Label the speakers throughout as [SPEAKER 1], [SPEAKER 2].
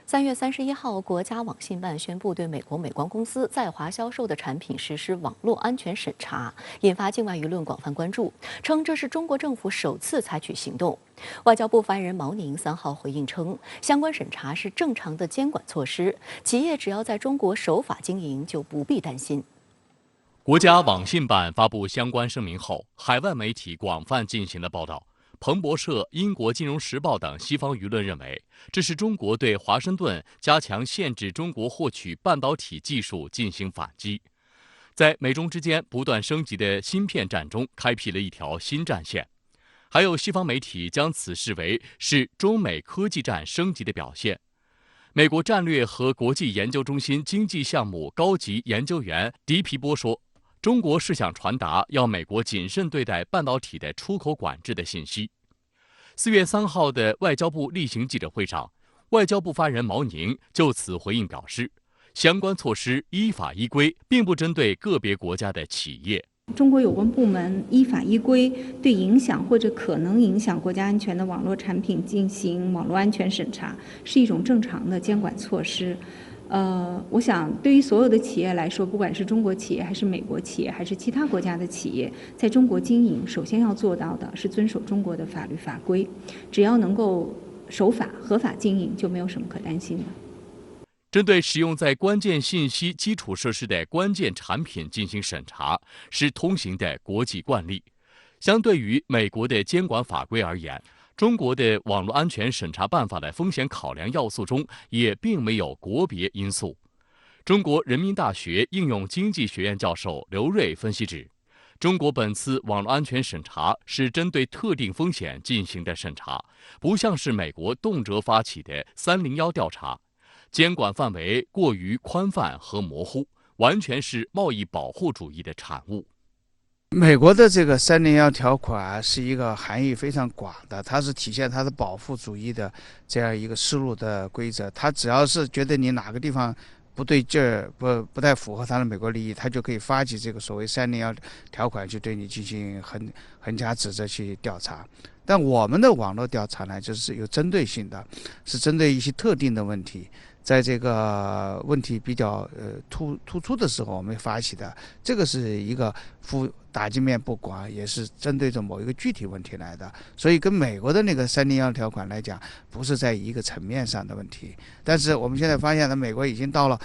[SPEAKER 1] 3月31号，国家网信办宣布对美国美光公司在华销售的产品实施网络安全审查，引发境外舆论广泛关注，称这是中国政府首次采取行动。外交部发言人毛宁3号回应称，相关审查是正常的监管措施，企业只要在中国守法经营，就不必担心。
[SPEAKER 2] 国家网信办发布相关声明后，海外媒体广泛进行了报道。彭博社、英国金融时报等西方舆论认为，这是中国对华盛顿加强限制中国获取半导体技术进行反击，在美中之间不断升级的芯片战中开辟了一条新战线。还有西方媒体将此视为是中美科技战升级的表现。美国战略和国际研究中心经济项目高级研究员迪皮波说，中国是想传达要美国谨慎对待半导体的出口管制的信息。4月3号的外交部例行记者会上，外交部发言人毛宁就此回应表示，相关措施依法依规，并不针对个别国家的企业。
[SPEAKER 3] 中国有关部门依法依规对影响或者可能影响国家安全的网络产品进行网络安全审查，是一种正常的监管措施。我想对于所有的企业来说，不管是中国企业还是美国企业还是其他国家的企业，在中国经营，首先要做到的是遵守中国的法律法规，只要能够守法合法经营，就没有什么可担心的。
[SPEAKER 2] 针对使用在关键信息基础设施的关键产品进行审查，是通行的国际惯例。相对于美国的监管法规而言，中国的网络安全审查办法的风险考量要素中也并没有国别因素。中国人民大学应用经济学院教授刘瑞分析指，中国本次网络安全审查是针对特定风险进行的审查，不像是美国动辄发起的301调查，监管范围过于宽泛和模糊，完全是贸易保护主义的产物。
[SPEAKER 4] 美国的这个301条款是一个含义非常广的，它是体现它的保护主义的这样一个思路的规则。它只要是觉得你哪个地方不对劲儿，不太符合它的美国利益，它就可以发起这个所谓301条款，去对你进行横加指责去调查。但我们的网络调查呢，就是有针对性的，是针对一些特定的问题。在这个问题比较突出的时候，我们发起的，这个是一个打击面不广，也是针对着某一个具体问题来的，所以跟美国的那个301条款来讲，不是在一个层面上的问题。但是我们现在发现呢，美国已经到了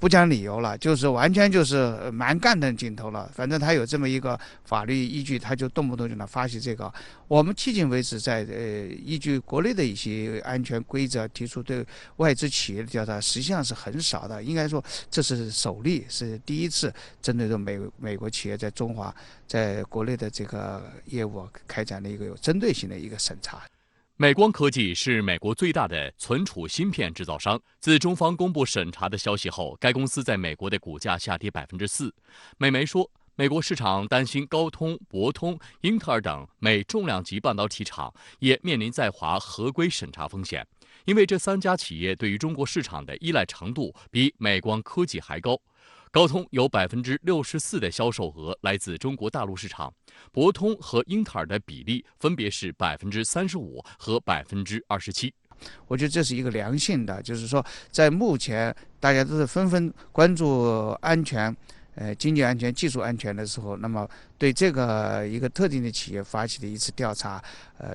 [SPEAKER 4] 不讲理由了，就是完全就是蛮干的劲头了。反正他有这么一个法律依据，他就动不动就能发起这个。我们迄今为止在依据国内的一些安全规则提出对外资企业的调查，实际上是很少的。应该说这是首例，是第一次针对着美国企业在中华在国内的这个业务开展了一个有针对性的一个审查。
[SPEAKER 2] 美光科技是美国最大的存储芯片制造商。自中方公布审查的消息后，该公司在美国的股价下跌4%。美媒说，美国市场担心高通、博通、英特尔等美重量级半导体厂也面临在华合规审查风险，因为这3家企业对于中国市场的依赖程度比美光科技还高。高通有64%的销售额来自中国大陆市场，博通和英特尔的比例分别是35%和27%。
[SPEAKER 4] 我觉得这是一个良性的，就是说，在目前大家都是纷纷关注安全、经济安全、技术安全的时候，那么对这个一个特定的企业发起的一次调查，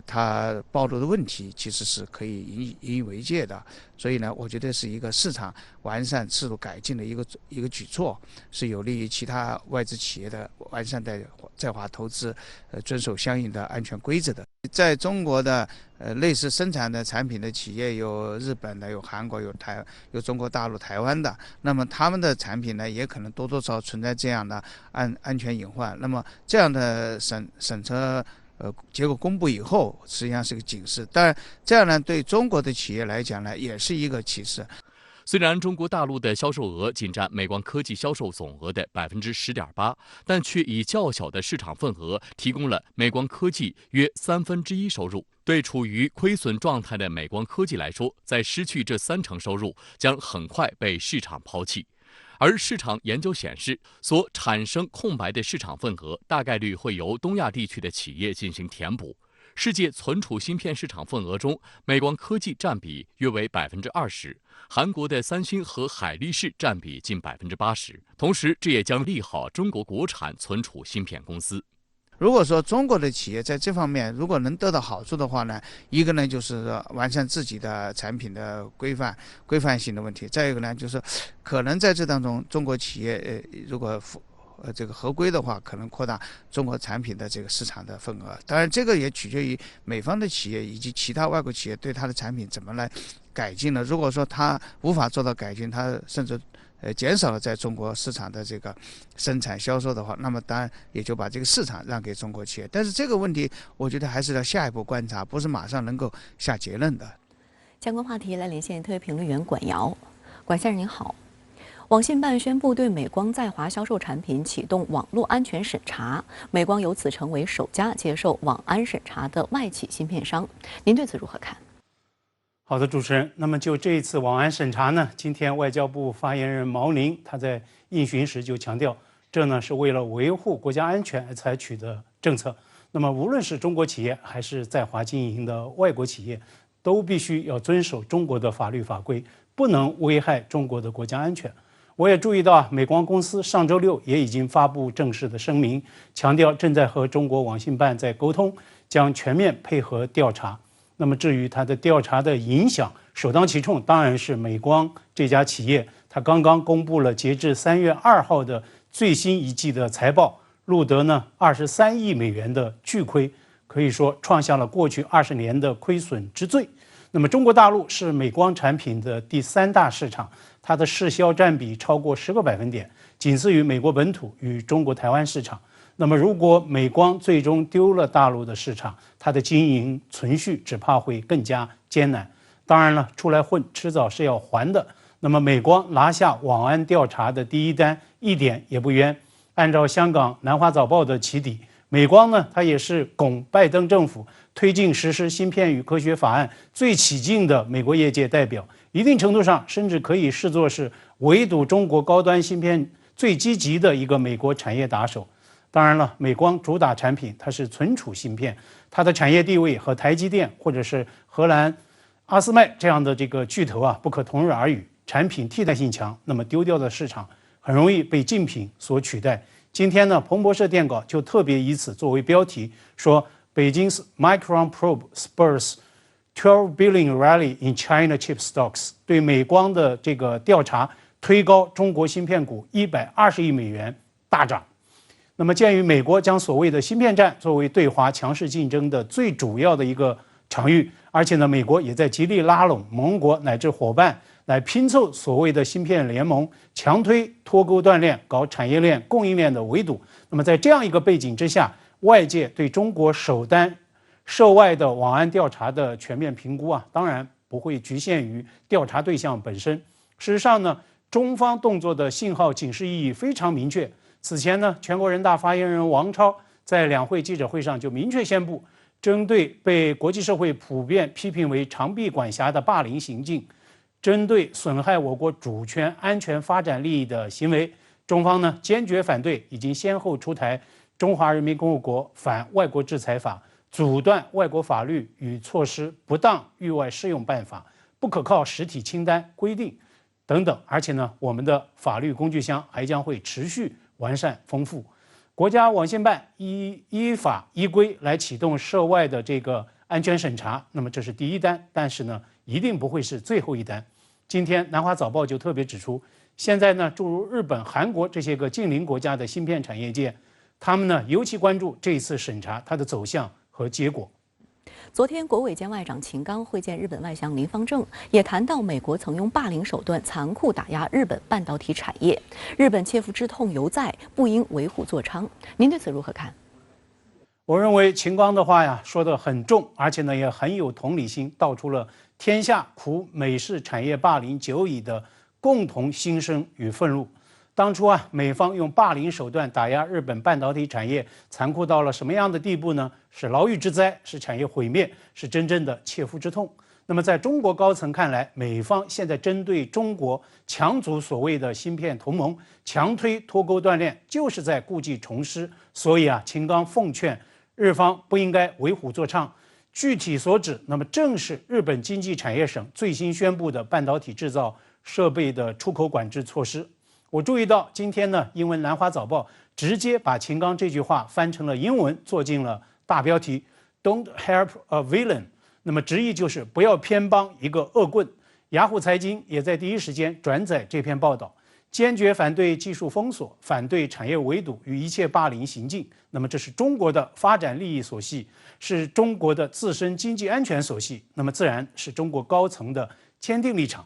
[SPEAKER 4] 它暴露的问题其实是可以引以为戒的。所以呢，我觉得是一个市场完善、制度改进的一个举措，是有利于其他外资企业的完善在华投资，遵守相应的安全规则的。在中国的类似生产的产品的企业有日本的、有韩国、有中国大陆、台湾的，那么他们的产品呢，也可能多多少少存在这样的安全隐患。那么这样的审查结果公布以后，实际上是个警示。当然，这样呢，对中国的企业来讲呢，也是一个启示。
[SPEAKER 2] 虽然中国大陆的销售额仅占美光科技销售总额的10.8%，但却以较小的市场份额提供了美光科技约1/3收入。对处于亏损状态的美光科技来说，在失去这30%收入，将很快被市场抛弃。而市场研究显示，所产生空白的市场份额大概率会由东亚地区的企业进行填补。世界存储芯片市场份额中，美光科技占比约为20%，韩国的三星和海力士占比近80%。同时，这也将利好中国国产存储芯片公司。
[SPEAKER 4] 如果说中国的企业在这方面如果能得到好处的话呢，一个呢就是完善自己的产品的规范性的问题，再一个呢就是可能在这当中中国企业如果这个合规的话，可能扩大中国产品的这个市场的份额。当然，这个也取决于美方的企业以及其他外国企业对它的产品怎么来改进了。如果说它无法做到改进，它甚至减少了在中国市场的这个生产销售的话，那么当然也就把这个市场让给中国企业。但是这个问题，我觉得还是要下一步观察，不是马上能够下结论的。
[SPEAKER 1] 相关话题来连线特约评论员管瑶，管先生您好。网信办宣布对美光在华销售产品启动网络安全审查，美光由此成为首家接受网安审查的外企芯片商。您对此如何看？
[SPEAKER 5] 好的，主持人。那么就这一次网安审查呢，今天外交部发言人毛宁他在应询时就强调，这呢是为了维护国家安全而采取的政策。那么无论是中国企业还是在华经营的外国企业，都必须要遵守中国的法律法规，不能危害中国的国家安全。我也注意到美光公司上周六也已经发布正式的声明，强调正在和中国网信办在沟通，将全面配合调查。那么至于它的调查的影响，首当其冲当然是美光这家企业，它刚刚公布了截至3月2号的最新一季的财报，录得呢23亿美元的巨亏，可以说创下了过去20年的亏损之最。那么中国大陆是美光产品的第3大市场，它的市销占比超过10个百分点，仅次于美国本土与中国台湾市场。那么如果美光最终丢了大陆的市场，它的经营存续只怕会更加艰难。当然了，出来混迟早是要还的。那么美光拿下网安调查的第一单一点也不冤。按照香港南华早报的起底，美光呢，它也是拱拜登政府推进实施芯片与科学法案最起劲的美国业界代表，一定程度上甚至可以视作是围堵中国高端芯片最积极的一个美国产业打手。当然了，美光主打产品它是存储芯片，它的产业地位和台积电或者是荷兰阿斯麦这样的这个巨头啊不可同日而语，产品替代性强，那么丢掉的市场很容易被竞品所取代。今天呢，彭博社电稿就特别以此作为标题，说北京 Micron Probe spurs 12 billion rally in China chip stocks， 对美光的这个调查推高中国芯片股120亿美元大涨。那么鉴于美国将所谓的芯片战作为对华强势竞争的最主要的一个场域，而且呢，美国也在极力拉拢盟国乃至伙伴来拼凑所谓的芯片联盟，强推脱钩断链，搞产业链供应链的围堵。那么在这样一个背景之下，外界对中国首单涉外的网安调查的全面评估啊，当然不会局限于调查对象本身。事实上呢，中方动作的信号警示意义非常明确。此前呢，全国人大发言人王超在两会记者会上就明确宣布，针对被国际社会普遍批评为长臂管辖的霸凌行径，针对损害我国主权、安全、发展利益的行为，中方呢坚决反对，已经先后出台《中华人民共和国反外国制裁法》、阻断外国法律与措施不当域外适用办法、不可靠实体清单规定等等。而且呢，我们的法律工具箱还将会持续完善丰富。国家网信办依法依规来启动涉外的这个安全审查，那么这是第一单，但是呢，一定不会是最后一单。今天南华早报就特别指出，现在呢，诸如日本、韩国这些个近邻国家的芯片产业界，他们呢尤其关注这一次审查它的走向和结果。
[SPEAKER 1] 昨天，国委监外长秦刚会见日本外相林方正，也谈到美国曾用霸凌手段残酷打压日本半导体产业，日本切肤之痛犹在，不应为虎作伥。您对此如何看？
[SPEAKER 5] 我认为秦刚的话呀说得很重，而且呢也很有同理心，道出了天下苦美式产业霸凌久矣的共同心声与愤怒。当初啊，美方用霸凌手段打压日本半导体产业，残酷到了什么样的地步呢？是牢狱之灾，是产业毁灭，是真正的切肤之痛。那么在中国高层看来，美方现在针对中国强组所谓的芯片同盟，强推脱钩断链，就是在故技重施。所以啊，秦刚奉劝日方不应该为虎作伥，具体所指，那么正是日本经济产业省最新宣布的半导体制造设备的出口管制措施。我注意到今天呢，英文《南华早报》直接把秦刚这句话翻成了英文，做进了大标题 "Don't help a villain"， 那么直译就是不要偏帮一个恶棍。雅虎财经也在第一时间转载这篇报道，坚决反对技术封锁，反对产业围堵与一切霸凌行径。那么这是中国的发展利益所系，是中国的自身经济安全所系，那么自然是中国高层的坚定立场。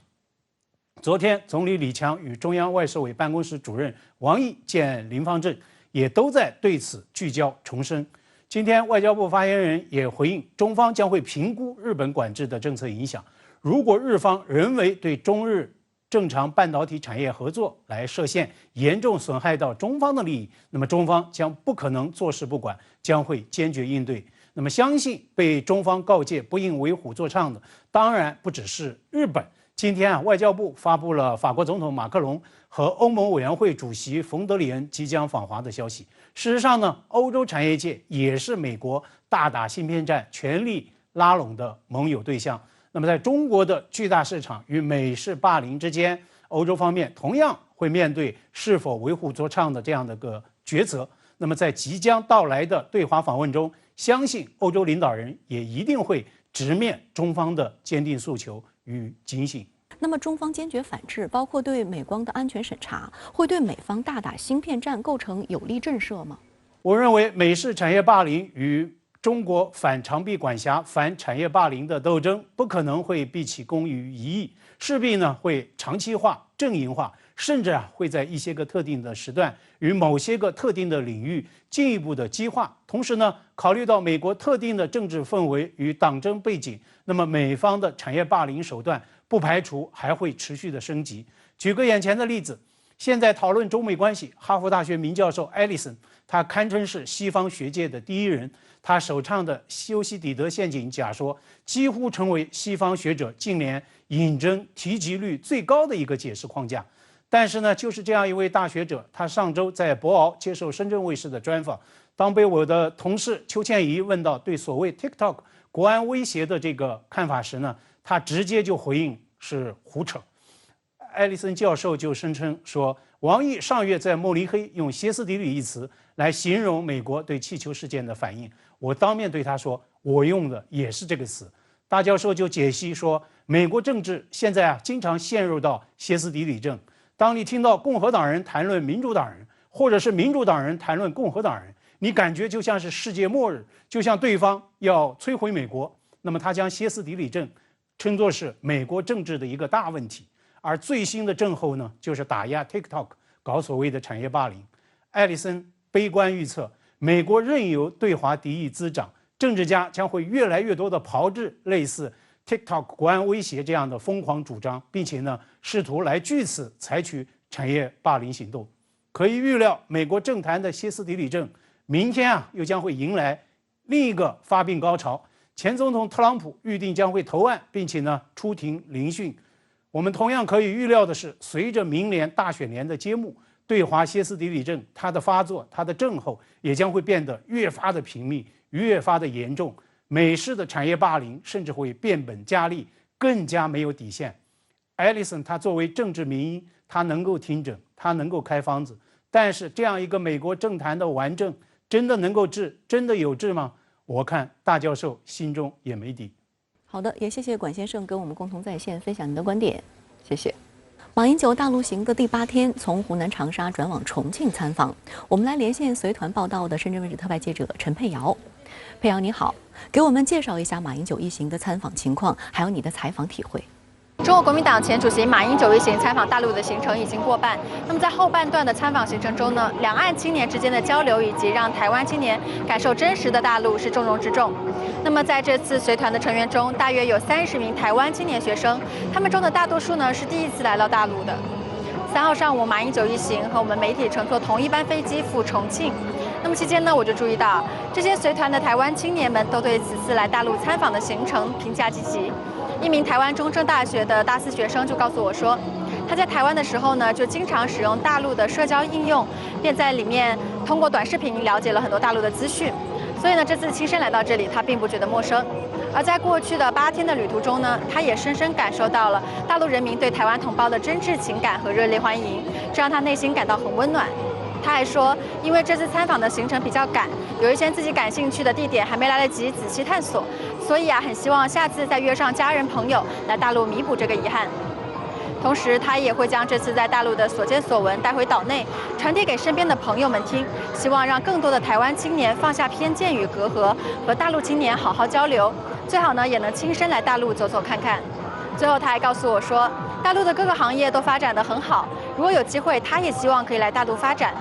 [SPEAKER 5] 昨天，总理李强与中央外事委办公室主任王毅见林方正，也都在对此聚焦重申。今天，外交部发言人也回应，中方将会评估日本管制的政策影响。如果日方人为对中日正常半导体产业合作来设限，严重损害到中方的利益，那么中方将不可能坐视不管，将会坚决应对。那么，相信被中方告诫不应为虎作伥的，当然不只是日本。今天外交部发布了法国总统马克龙和欧盟委员会主席冯德里恩即将访华的消息。事实上呢，欧洲产业界也是美国大打芯片战全力拉拢的盟友对象。那么，在中国的巨大市场与美式霸凌之间，欧洲方面同样会面对是否为虎作伥的这样的个抉择。那么，在即将到来的对华访问中，相信欧洲领导人也一定会直面中方的坚定诉求与警醒。
[SPEAKER 1] 那么，中方坚决反制，包括对美光的安全审查，会对美方大打芯片战构成有力震慑吗？
[SPEAKER 5] 我认为，美式产业霸凌与中国反长臂管辖、反产业霸凌的斗争，不可能会毕其功于一役，势必呢会长期化、阵营化，甚至会在一些个特定的时段与某些个特定的领域进一步的激化。同时呢，考虑到美国特定的政治氛围与党争背景，那么美方的产业霸凌手段不排除还会持续的升级。举个眼前的例子，现在讨论中美关系，哈佛大学名教授艾利森，他堪称是西方学界的第一人。他首倡的修昔底德陷阱假说，几乎成为西方学者近年引证提及率最高的一个解释框架。但是呢，就是这样一位大学者，他上周在博鳌接受深圳卫视的专访，当被我的同事邱倩怡问到对所谓 TikTok 国安威胁的这个看法时呢，他直接就回应是胡扯。艾利森教授就声称说，王毅上月在慕尼黑用歇斯底里一词来形容美国对气球事件的反应，我当面对他说，我用的也是这个词。大教授就解析说，美国政治现在经常陷入到歇斯底里症。当你听到共和党人谈论民主党人，或者是民主党人谈论共和党人，你感觉就像是世界末日，就像对方要摧毁美国。那么他将歇斯底里症称作是美国政治的一个大问题。而最新的症候呢，就是打压 TikTok， 搞所谓的产业霸凌。艾利森悲观预测，美国任由对华敌意滋长，政治家将会越来越多的炮制类似 TikTok 国安威胁这样的疯狂主张，并且呢，试图来据此采取产业霸凌行动。可以预料，美国政坛的歇斯底里症，明天又将会迎来另一个发病高潮。前总统特朗普预定将会投案，并且呢出庭聆讯。我们同样可以预料的是，随着明年大选年的揭幕，对华歇斯底里症它的发作、它的症候也将会变得越发的频密、越发的严重。美式的产业霸凌甚至会变本加厉，更加没有底线。艾利森他作为政治名医，他能够听诊，他能够开方子，但是这样一个美国政坛的顽症，真的能够治？真的有治吗？我看大教授心中也没底。
[SPEAKER 1] 好的，也谢谢管先生跟我们共同在线分享您的观点，谢谢。马英九大陆行的第8天，从湖南长沙转往重庆参访。我们来连线随团报道的深圳卫视特派记者陈佩瑶。佩瑶你好，给我们介绍一下马英九一行的参访情况，还有你的采访体会。
[SPEAKER 6] 中国国民党前主席马英九一行参访大陆的行程已经过半。那么在后半段的参访行程中呢，两岸青年之间的交流以及让台湾青年感受真实的大陆是重中之重。那么在这次随团的成员中，大约有30名台湾青年学生，他们中的大多数呢是第一次来到大陆的。3号上午，马英九一行和我们媒体乘坐同一班飞机赴重庆。那么期间呢，我就注意到这些随团的台湾青年们都对此次来大陆参访的行程评价积极。一名台湾中正大学的大4学生就告诉我说，他在台湾的时候呢，就经常使用大陆的社交应用，便在里面通过短视频了解了很多大陆的资讯。所以呢，这次亲身来到这里，他并不觉得陌生。而在过去的8天的旅途中呢，他也深深感受到了大陆人民对台湾同胞的真挚情感和热烈欢迎，这让他内心感到很温暖。他还说，因为这次参访的行程比较赶，有一些自己感兴趣的地点还没来得及仔细探索，所以很希望下次再约上家人朋友来大陆弥补这个遗憾。同时，他也会将这次在大陆的所见所闻带回岛内，传递给身边的朋友们听，希望让更多的台湾青年放下偏见与隔阂，和大陆青年好好交流，最好呢也能亲身来大陆走走看看。最后，他还告诉我说，大陆的各个行业都发展得很好，如果有机会，他也希望可以来大陆发展。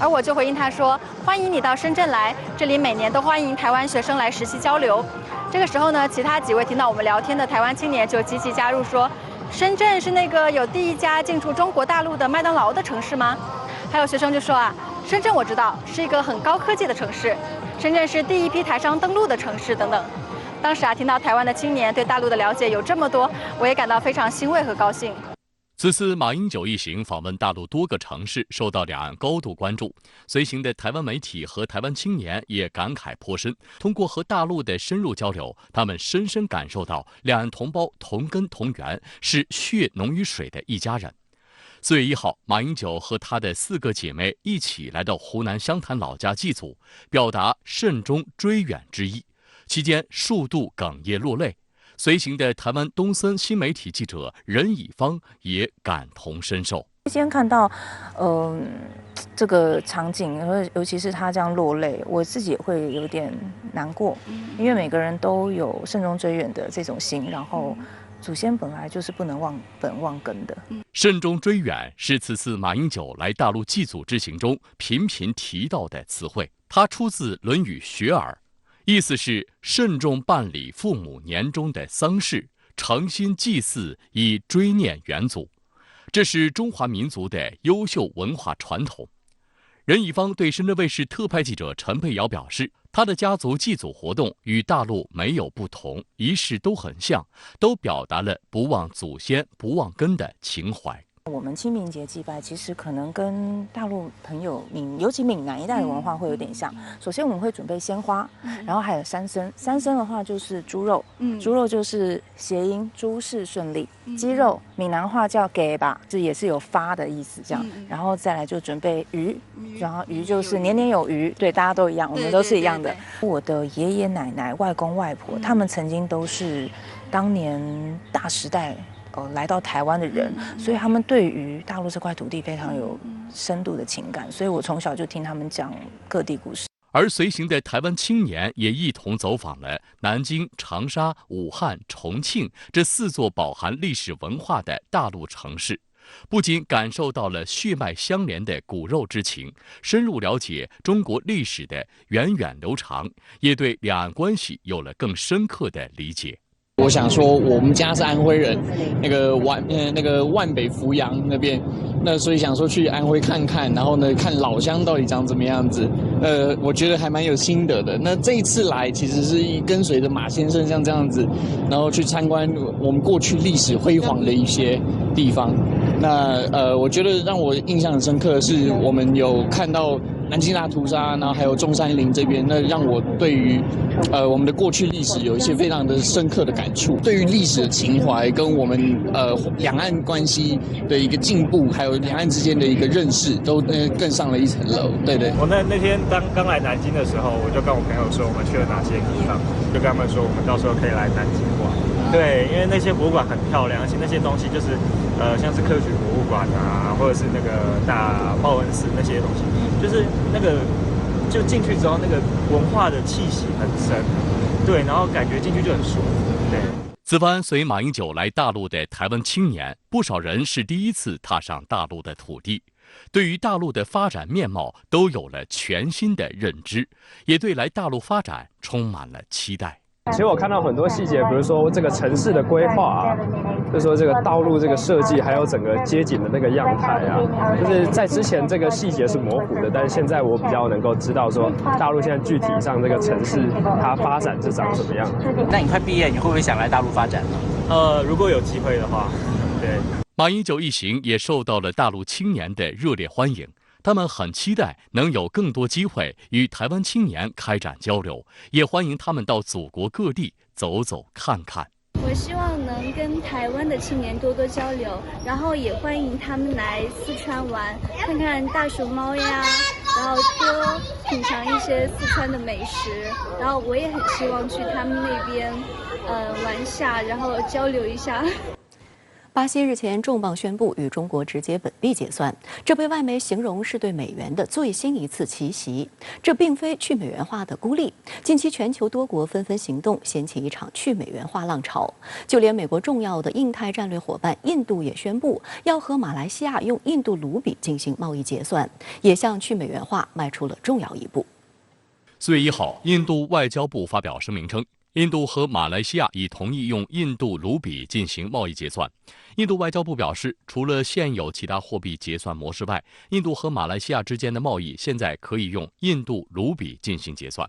[SPEAKER 6] 而我就回应他说，欢迎你到深圳来，这里每年都欢迎台湾学生来实习交流。这个时候呢，其他几位听到我们聊天的台湾青年就积极加入说，深圳是那个有第1家进驻中国大陆的麦当劳的城市吗？还有学生就说深圳我知道是一个很高科技的城市，深圳是第1批台商登陆的城市等等。当时听到台湾的青年对大陆的了解有这么多，我也感到非常欣慰和高兴。
[SPEAKER 2] 此次马英九一行访问大陆多个城市，受到两岸高度关注。随行的台湾媒体和台湾青年也感慨颇深。通过和大陆的深入交流，他们深深感受到两岸同胞同根同源，是血浓于水的一家人。4月1号，马英九和他的4个姐妹一起来到湖南湘潭老家祭祖，表达慎终追远之意。期间数度哽咽落泪。随行的台湾东森新媒体记者任以芳也感同身受。
[SPEAKER 7] 先看到，这个场景，尤其是他这样落泪，我自己也会有点难过，因为每个人都有慎终追远的这种心，然后祖先本来就是不能忘本忘根的。
[SPEAKER 2] 慎终追远是此次马英九来大陆祭祖之行中频频提到的词汇，它出自《论语·学而》。意思是慎重办理父母年终的丧事，诚心祭祀以追念远祖，这是中华民族的优秀文化传统。任以芳对深圳卫视特派记者陈佩瑶表示，他的家族祭祖活动与大陆没有不同，仪式都很像，都表达了不忘祖先、不忘根的情怀。
[SPEAKER 7] 我们清明节祭拜其实可能跟大陆朋友尤其闽南一带的文化会有点像。首先我们会准备鲜花，然后还有三牲。三牲的话就是猪肉，猪肉就是谐音诸事顺利。鸡肉闽南话叫给吧，这也是有发的意思这样。然后再来就准备鱼，然后鱼就是年年有余，对，大家都一样，我们都是一样的。我的爷爷奶奶、外公外婆，他们曾经都是当年大时代来到台湾的人，所以他们对于大陆这块土地非常有深度的情感，所以我从小就听他们讲各地故事。
[SPEAKER 2] 而随行的台湾青年也一同走访了南京、长沙、武汉、重庆这4座饱含历史文化的大陆城市，不仅感受到了血脉相连的骨肉之情，深入了解中国历史的源远流长，也对两岸关系有了更深刻的理解。
[SPEAKER 8] 我想说，我们家是安徽人，那个万北扶阳那边，那所以想说去安徽看看，然后呢看老乡到底长怎么样子，我觉得还蛮有心得的。那这一次来其实是跟随着马先生像这样子，然后去参观我们过去历史辉煌的一些地方。那我觉得让我印象很深刻的是，我们有看到南京大屠杀，然后还有中山陵这边，那让我对于我们的过去历史有一些非常的深刻的感触。对于历史的情怀跟我们两岸关系的一个进步，还有两岸之间的一个认识，都更上了一层楼。对对。
[SPEAKER 9] 我那天刚来南京的时候，我就跟我朋友说我们去了哪些地方，就跟他们说我们到时候可以来南京玩。对，因为那些博物馆很漂亮，而且那些东西就是像是科举博物馆啊，或者是那个大报恩寺那些东西，就是那个就进去之后，那个文化的气息很深，对，然后感觉进去就很舒服。对。
[SPEAKER 2] 此番随马英九来大陆的台湾青年，不少人是第一次踏上大陆的土地，对于大陆的发展面貌都有了全新的认知，也对来大陆发展充满了期待。
[SPEAKER 10] 其实我看到很多细节，比如说这个城市的规划啊，就是说这个道路这个设计，还有整个街景的那个样态啊，就是在之前这个细节是模糊的，但是现在我比较能够知道说大陆现在具体上这个城市它发展是长什么样。
[SPEAKER 11] 那你快毕业，你会不会想来大陆发展
[SPEAKER 9] 呢？如果有机会的话，对。
[SPEAKER 2] 马英九一行也受到了大陆青年的热烈欢迎。他们很期待能有更多机会与台湾青年开展交流，也欢迎他们到祖国各地走走看看。
[SPEAKER 12] 我希望能跟台湾的青年多多交流，然后也欢迎他们来四川玩，看看大熊猫呀，然后多品尝一些四川的美食。然后我也很希望去他们那边，玩下，然后交流一下。
[SPEAKER 1] 巴西日前重磅宣布与中国直接本币结算，这被外媒形容是对美元的最新一次奇袭。这并非去美元化的孤立，近期全球多国纷纷行动，掀起一场去美元化浪潮。就连美国重要的印太战略伙伴印度也宣布要和马来西亚用印度卢比进行贸易结算，也向去美元化迈出了重要一步。
[SPEAKER 2] 4月1号，印度外交部发表声明称，印度和马来西亚已同意用印度卢比进行贸易结算。印度外交部表示，除了现有其他货币结算模式外，印度和马来西亚之间的贸易现在可以用印度卢比进行结算。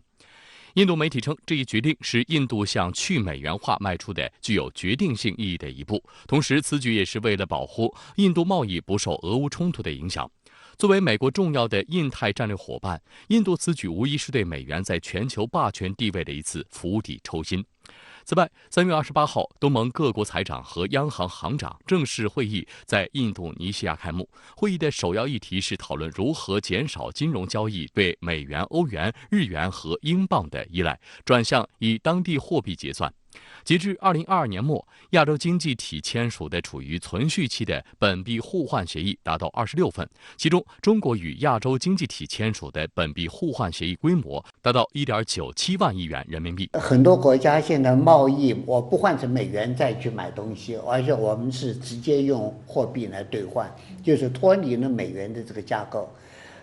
[SPEAKER 2] 印度媒体称，这一决定是印度向去美元化迈出的具有决定性意义的一步，同时此举也是为了保护印度贸易不受俄乌冲突的影响。作为美国重要的印太战略伙伴，印度此举无疑是对美元在全球霸权地位的一次釜底抽薪。此外，3月28号，东盟各国财长和央行行长正式会议在印度尼西亚开幕。会议的首要议题是讨论如何减少金融交易对美元、欧元、日元和英镑的依赖，转向以当地货币结算。截至2022年末，亚洲经济体签署的处于存续期的本币互换协议达到26份，其中中国与亚洲经济体签署的本币互换协议规模达到1.97万亿元人民币。
[SPEAKER 13] 很多国家现在贸易，我不换成美元再去买东西，而且我们是直接用货币来兑换，就是脱离了美元的这个架构。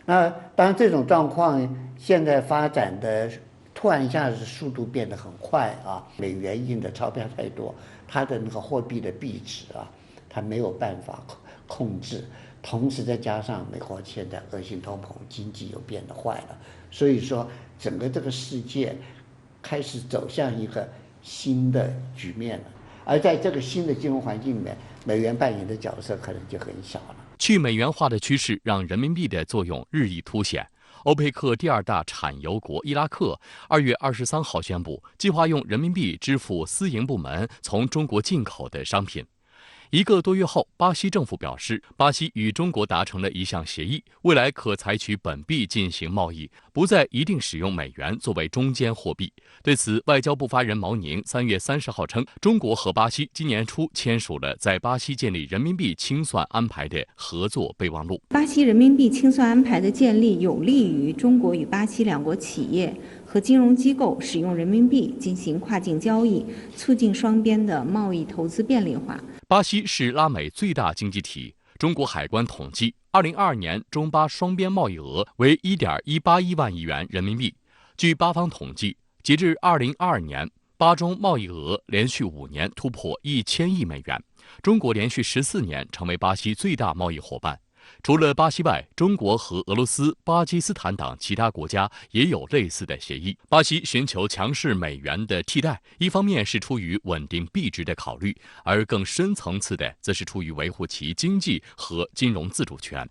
[SPEAKER 13] 那当然，这种状况现在发展的突然一下子速度变得很快啊！美元印的钞票太多，它的那个货币的币值啊，它没有办法控制。同时再加上美国现在恶性通膨，经济又变得坏了，所以说整个这个世界开始走向一个新的局面了。而在这个新的金融环境里面，美元扮演的角色可能就很小了。
[SPEAKER 2] 去美元化的趋势让人民币的作用日益凸显。欧佩克第2大产油国伊拉克2月23号宣布，计划用人民币支付私营部门从中国进口的商品。1个多月后，巴西政府表示，巴西与中国达成了一项协议，未来可采取本币进行贸易，不再一定使用美元作为中间货币。对此，外交部发言人毛宁3月30号称，中国和巴西今年初签署了在巴西建立人民币清算安排的合作备忘录。
[SPEAKER 3] 巴西人民币清算安排的建立，有利于中国与巴西两国企业和金融机构使用人民币进行跨境交易，促进双边的贸易投资便利化。
[SPEAKER 2] 巴西是拉美最大经济体。中国海关统计，2022年中巴双边贸易额为1.181万亿元人民币。据巴方统计，截至2022年，巴中贸易额连续5年突破1000亿美元，中国连续14年成为巴西最大贸易伙伴。除了巴西外，中国和俄罗斯、巴基斯坦等其他国家也有类似的协议。巴西寻求强势美元的替代，一方面是出于稳定币值的考虑，而更深层次的则是出于维护其经济和金融自主权。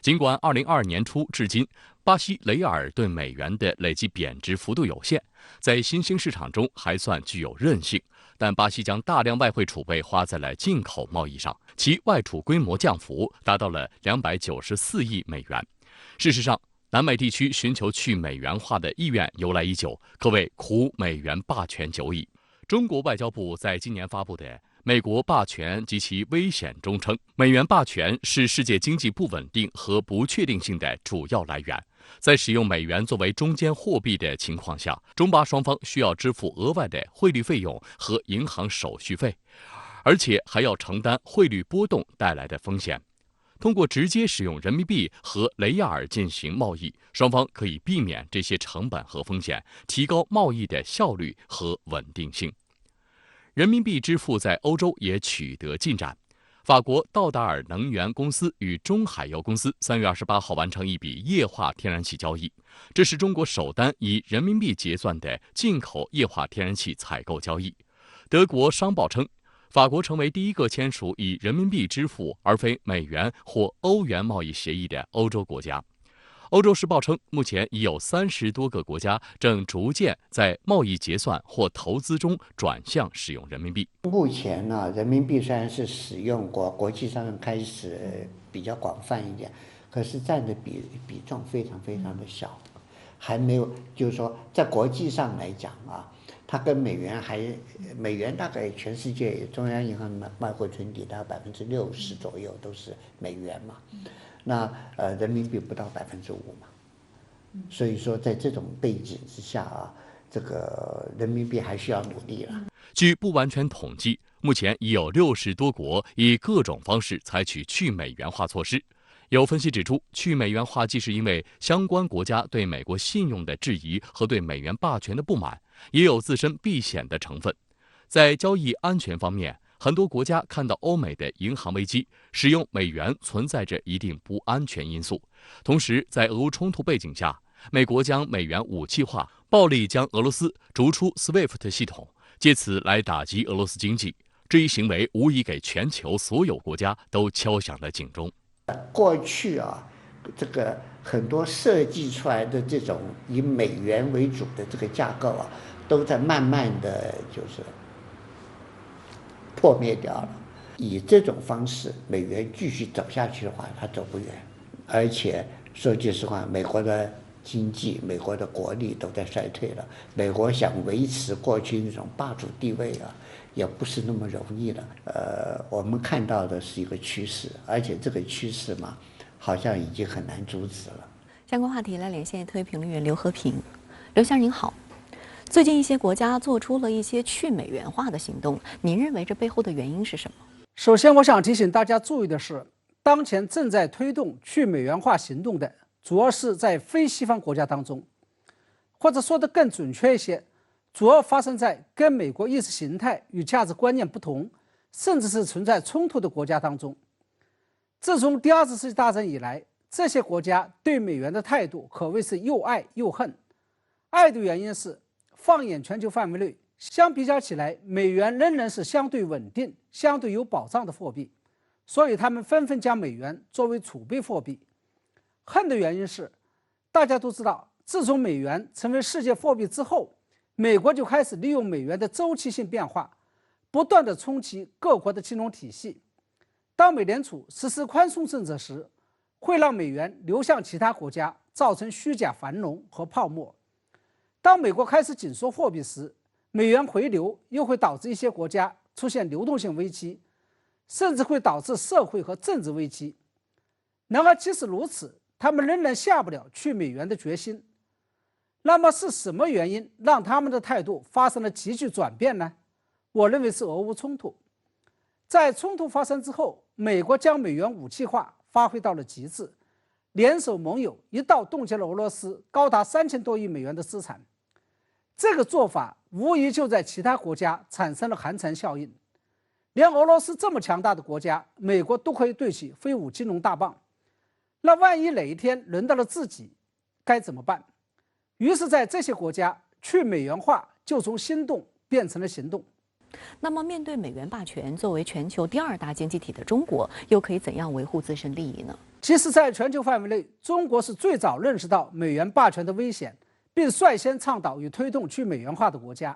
[SPEAKER 2] 尽管2022年初至今，巴西雷尔对美元的累计贬值幅度有限，在新兴市场中还算具有韧性，但巴西将大量外汇储备花在了进口贸易上，其外储规模降幅达到了294亿美元。事实上，南美地区寻求去美元化的意愿由来已久，可谓苦美元霸权久矣。中国外交部在今年发布的《美国霸权及其危险》中称，美元霸权是世界经济不稳定和不确定性的主要来源。在使用美元作为中间货币的情况下，中巴双方需要支付额外的汇率费用和银行手续费，而且还要承担汇率波动带来的风险。通过直接使用人民币和雷亚尔进行贸易，双方可以避免这些成本和风险，提高贸易的效率和稳定性。人民币支付在欧洲也取得进展。法国道达尔能源公司与中海油公司3月28号完成一笔液化天然气交易，这是中国首单以人民币结算的进口液化天然气采购交易。德国商报称，法国成为第一个签署以人民币支付而非美元或欧元贸易协议的欧洲国家。欧洲时报称，目前已有30多个国家正逐渐在贸易结算或投资中转向使用人民币。
[SPEAKER 13] 目前呢，人民币虽然是使用国际上开始比较广泛一点，可是占的比重非常的小，还没有，就是说在国际上来讲啊，它跟美元大概全世界中央银行外汇存底大概60%左右都是美元嘛。那人民币不到5%嘛，所以说在这种背景之下啊，这个人民币还需要努力了。
[SPEAKER 2] 据不完全统计，目前已有60多国以各种方式采取去美元化措施。有分析指出，去美元化既是因为相关国家对美国信用的质疑和对美元霸权的不满，也有自身避险的成分。在交易安全方面，很多国家看到欧美的银行危机，使用美元存在着一定不安全因素。同时，在俄乌冲突背景下，美国将美元武器化，暴力将俄罗斯逐出 SWIFT 系统，借此来打击俄罗斯经济。这一行为无疑给全球所有国家都敲响了警钟。
[SPEAKER 13] 过去啊，这个很多设计出来的这种以美元为主的这个架构啊，都在慢慢的就是破灭掉了。以这种方式，美元继续走下去的话，它走不远。而且说句实话，美国的经济、美国的国力都在衰退了。美国想维持过去那种霸主地位啊，也不是那么容易的。我们看到的是一个趋势，而且这个趋势嘛，好像已经很难阻止了。
[SPEAKER 1] 相关话题来连线特约评论员刘和平。刘先生您好。最近一些国家做出了一些去美元化的行动，您认为这背后的原因是什么？
[SPEAKER 14] 首先，我想提醒大家注意的是，当前正在推动去美元化行动的，主要是在非西方国家当中，或者说的更准确一些，主要发生在跟美国意识形态与价值观念不同，甚至是存在冲突的国家当中。自从第2次世界大战以来，这些国家对美元的态度可谓是又爱又恨。爱的原因是，放眼全球范围内，相比较起来，美元仍然是相对稳定、相对有保障的货币，所以他们纷纷将美元作为储备货币。恨的原因是，大家都知道，自从美元成为世界货币之后，美国就开始利用美元的周期性变化，不断地冲击各国的金融体系。当美联储实施宽松政策时，会让美元流向其他国家，造成虚假繁荣和泡沫。当美国开始紧缩货币时，美元回流又会导致一些国家出现流动性危机，甚至会导致社会和政治危机。然而即使如此，他们仍然下不了去美元的决心。那么是什么原因让他们的态度发生了急剧转变呢？我认为是俄乌冲突。在冲突发生之后，美国将美元武器化发挥到了极致，联手盟友一道冻结了俄罗斯高达3000多亿美元的资产。这个做法无疑就在其他国家产生了寒蝉效应。连俄罗斯这么强大的国家，美国都可以对其挥舞金融大棒，那万一哪一天轮到了自己，该怎么办？于是在这些国家，去美元化就从心动变成了行动。
[SPEAKER 1] 那么面对美元霸权，作为全球第2大经济体的中国，又可以怎样维护自身利益呢？
[SPEAKER 14] 其实在全球范围内，中国是最早认识到美元霸权的危险，并率先倡导与推动去美元化的国家。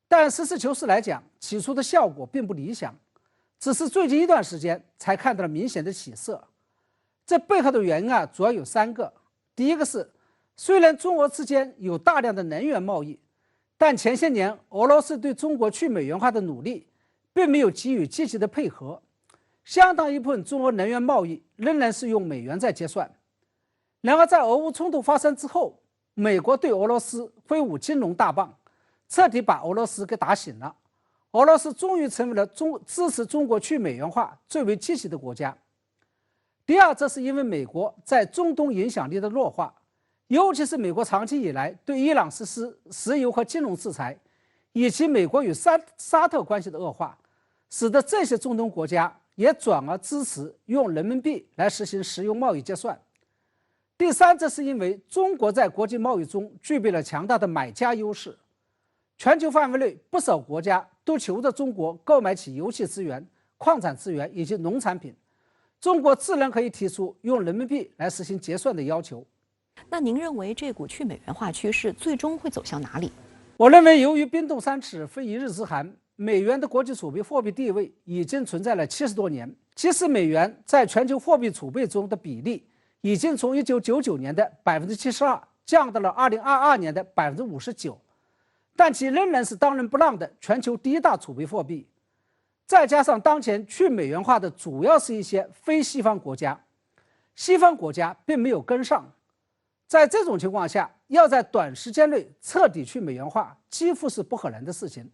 [SPEAKER 14] 但实事求是来讲，起初的效果并不理想，只是最近一段时间才看到了明显的起色。这背后的原因主要有3个。第一个是，虽然中俄之间有大量的能源贸易，但前些年俄罗斯对中国去美元化的努力并没有给予积极的配合，相当一部分中俄能源贸易仍然是用美元在结算。然而在俄乌冲突发生之后，美国对俄罗斯挥舞金融大棒，彻底把俄罗斯给打醒了。俄罗斯终于成为了支持中国去美元化最为积极的国家。第二，这是因为美国在中东影响力的弱化，尤其是美国长期以来对伊朗实施石油和金融制裁，以及美国与沙特关系的恶化，使得这些中东国家也转而支持用人民币来实行石油贸易结算。第三，这是因为中国在国际贸易中具备了强大的买家优势，全球范围内不少国家都求着中国购买其油气资源、矿产资源以及农产品，中国自然可以提出用人民币来实行结算的要求。
[SPEAKER 1] 那您认为这股去美元化趋势最终会走向哪里？
[SPEAKER 14] 我认为，由于冰冻三尺非一日之寒，美元的国际储备货币地位已经存在了70多年。即使美元在全球货币储备中的比例已经从1999年的72%降到了2022年的59%，但其仍然是当仁不让的全球第一大储备货币。再加上当前去美元化的主要是一些非西方国家，西方国家并没有跟上。在这种情况下，要在短时间内彻底去美元化，几乎是不可能的事情。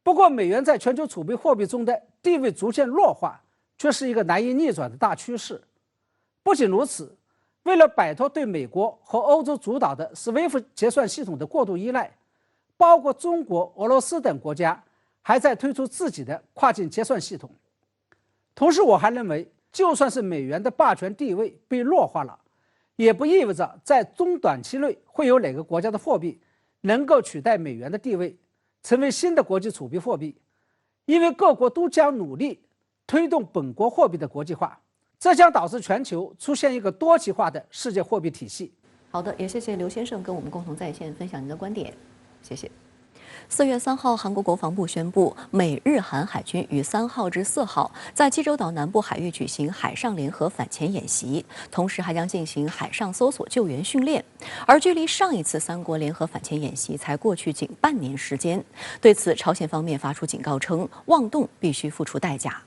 [SPEAKER 14] 不过，美元在全球储备货币中的地位逐渐弱化，却是一个难以逆转的大趋势。不仅如此，为了摆脱对美国和欧洲主导的 SWIFT 结算系统的过度依赖，包括中国、俄罗斯等国家还在推出自己的跨境结算系统。同时，我还认为，就算是美元的霸权地位被弱化了，也不意味着在中短期内会有哪个国家的货币能够取代美元的地位，成为新的国际储备货币，因为各国都将努力推动本国货币的国际化，这将导致全球出现一个多极化的世界货币体系。
[SPEAKER 1] 好的，也谢谢刘先生跟我们共同在线分享您的观点，谢谢。4月3号，韩国国防部宣布，美日韩海军于3号至4号在济州岛南部海域举行海上联合反潜演习，同时还将进行海上搜索救援训练。而距离上一次3国联合反潜演习才过去仅半年时间。对此，朝鲜方面发出警告称，妄动必须付出代价。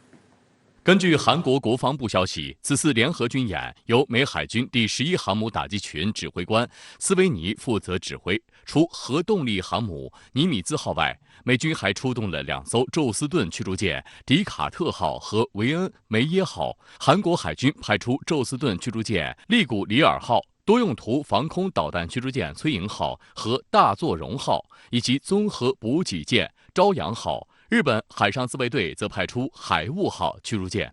[SPEAKER 2] 根据韩国国防部消息，此次联合军演由美海军第11航母打击群指挥官斯维尼负责指挥。除核动力航母尼米兹号外，美军还出动了2艘宙斯盾驱逐舰迪卡特号和维恩梅耶号。韩国海军派出宙斯盾驱逐舰利古里尔号、多用途防空导弹驱逐舰崔莹号和大作荣号，以及综合补给舰朝阳号。日本海上自卫队则派出海雾号驱逐舰。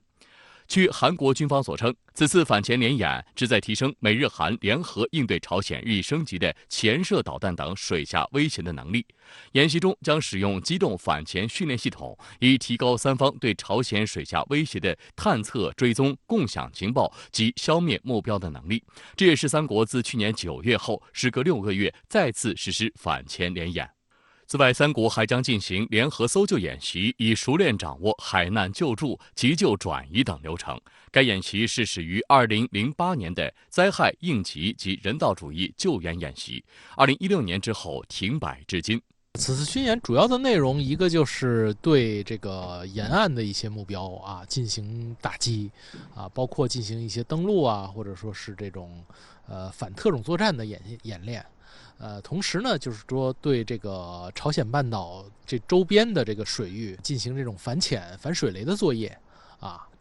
[SPEAKER 2] 据韩国军方所称，此次反潜联演旨在提升美日韩联合应对朝鲜日益升级的潜射导弹等水下威胁的能力。演习中将使用机动反潜训练系统，以提高三方对朝鲜水下威胁的探测、追踪、共享情报及消灭目标的能力。这也是3国自去年9月后，时隔6个月再次实施反潜联演。此外，3国还将进行联合搜救演习，以熟练掌握海难救助、急救转移等流程。该演习是始于2008年的灾害应急及人道主义救援演习，2016年之后停摆至今。
[SPEAKER 15] 此次军演主要的内容，一个就是对这个沿岸的一些目标进行打击包括进行一些登陆或者说是这种反特种作战的演练。同时呢，就是说对这个朝鲜半岛这周边的这个水域进行这种反潜、反水雷的作业，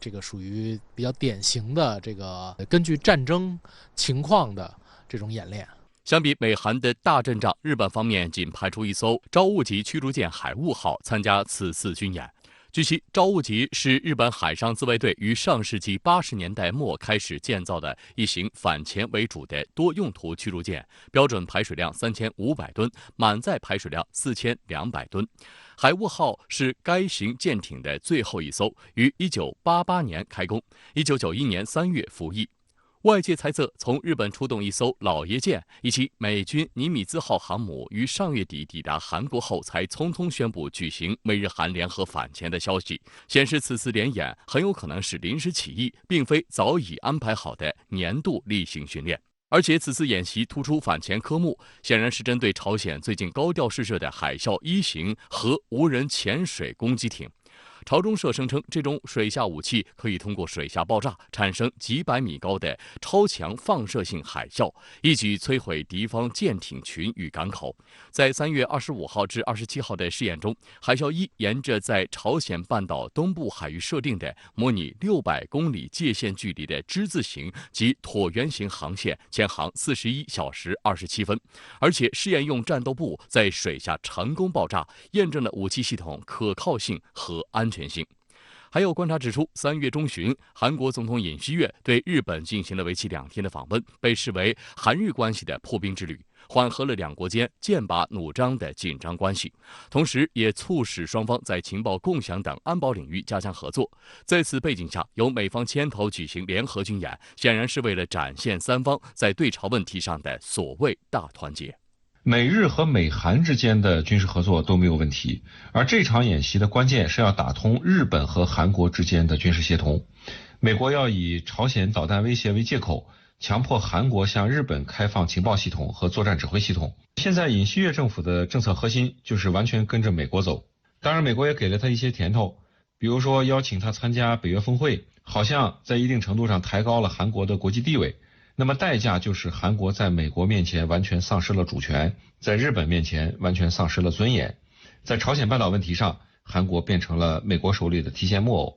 [SPEAKER 15] 这个属于比较典型的这个根据战争情况的这种演练。
[SPEAKER 2] 相比美韩的大阵仗，日本方面仅派出1艘朝雾级驱逐舰海雾号参加此次军演。据悉，朝雾级是日本海上自卫队于上世纪80年代末开始建造的一型反潜为主的多用途驱逐舰，标准排水量3500吨，满载排水量4200吨。海雾号是该型舰艇的最后1艘，于1988年开工，1991年3月服役。外界猜测，从日本出动1艘老爷舰以及美军尼米兹号航母于上月底抵达韩国后，才匆匆宣布举行美日韩联合反潜的消息，显示此次联演很有可能是临时起意，并非早已安排好的年度例行训练。而且此次演习突出反潜科目，显然是针对朝鲜最近高调试射的海啸1型核无人潜水攻击艇。朝中社声称，这种水下武器可以通过水下爆炸产生几百米高的超强放射性海啸，一举摧毁敌方舰艇群与港口。在3月25号至27号的试验中，海啸1沿着在朝鲜半岛东部海域设定的模拟600公里界限距离的之字形及椭圆形航线潜航41小时27分，而且试验用战斗部在水下成功爆炸，验证了武器系统可靠性和安全性。还有观察指出，3月中旬，韩国总统尹锡悦对日本进行了为期2天的访问，被视为韩日关系的破冰之旅。缓和了两国间剑拔弩张的紧张关系，同时也促使双方在情报共享等安保领域加强合作。在此背景下，由美方牵头举行联合军演，显然是为了展现三方在对朝问题上的所谓大团结。
[SPEAKER 16] 美日和美韩之间的军事合作都没有问题，而这场演习的关键是要打通日本和韩国之间的军事协同。美国要以朝鲜导弹威胁为借口，强迫韩国向日本开放情报系统和作战指挥系统。现在尹锡悦政府的政策核心就是完全跟着美国走，当然美国也给了他一些甜头，比如说邀请他参加北约峰会，好像在一定程度上抬高了韩国的国际地位。那么代价就是韩国在美国面前完全丧失了主权，在日本面前完全丧失了尊严，在朝鲜半岛问题上，韩国变成了美国手里的提线木偶。